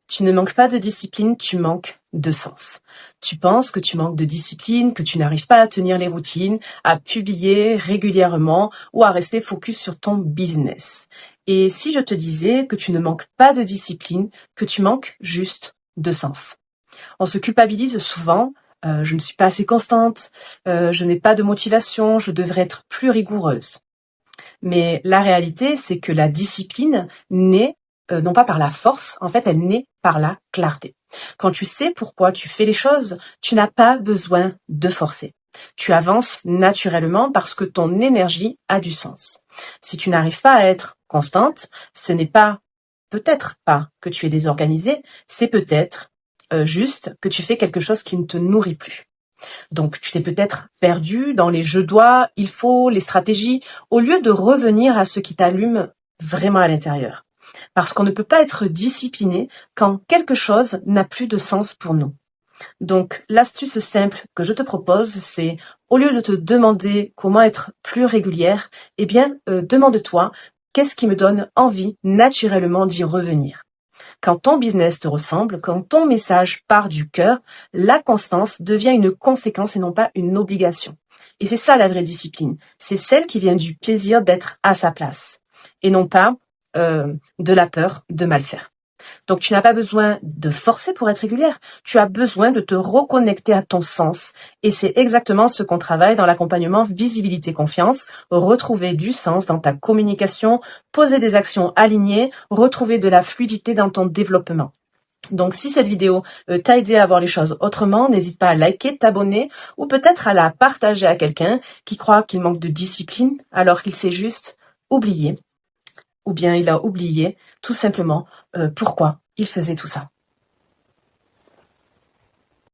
Tu ne manques pas de discipline, tu manques de sens. Tu penses que tu manques de discipline, que tu n'arrives pas à tenir les routines, à publier régulièrement ou à rester focus sur ton business. Et si je te disais que tu ne manques pas de discipline, que tu manques juste de sens? On se culpabilise souvent. Je ne suis pas assez constante, je n'ai pas de motivation, je devrais être plus rigoureuse. Mais la réalité, c'est que la discipline naît non pas par la force, en fait, elle naît par la clarté. Quand tu sais pourquoi tu fais les choses, tu n'as pas besoin de forcer. Tu avances naturellement parce que ton énergie a du sens. Si tu n'arrives pas à être constante, ce n'est pas peut-être pas que tu es désorganisé, c'est peut-être juste que tu fais quelque chose qui ne te nourrit plus. Donc, tu t'es peut-être perdu dans les je dois, il faut, les stratégies, au lieu de revenir à ce qui t'allume vraiment à l'intérieur. Parce qu'on ne peut pas être discipliné quand quelque chose n'a plus de sens pour nous. Donc, l'astuce simple que je te propose, c'est au lieu de te demander comment être plus régulière, eh bien, demande-toi qu'est-ce qui me donne envie naturellement d'y revenir. Quand ton business te ressemble, quand ton message part du cœur, la constance devient une conséquence et non pas une obligation. Et c'est ça la vraie discipline. C'est celle qui vient du plaisir d'être à sa place et non pas de la peur de mal faire. Donc tu n'as pas besoin de forcer pour être régulière, tu as besoin de te reconnecter à ton sens. Et c'est exactement ce qu'on travaille dans l'accompagnement visibilité confiance, retrouver du sens dans ta communication, poser des actions alignées, retrouver de la fluidité dans ton développement. Donc si cette vidéo t'a aidé à voir les choses autrement, n'hésite pas à liker, t'abonner ou peut-être à la partager à quelqu'un qui croit qu'il manque de discipline alors qu'il s'est juste oublié ou bien il a oublié tout simplement pourquoi il faisait tout ça.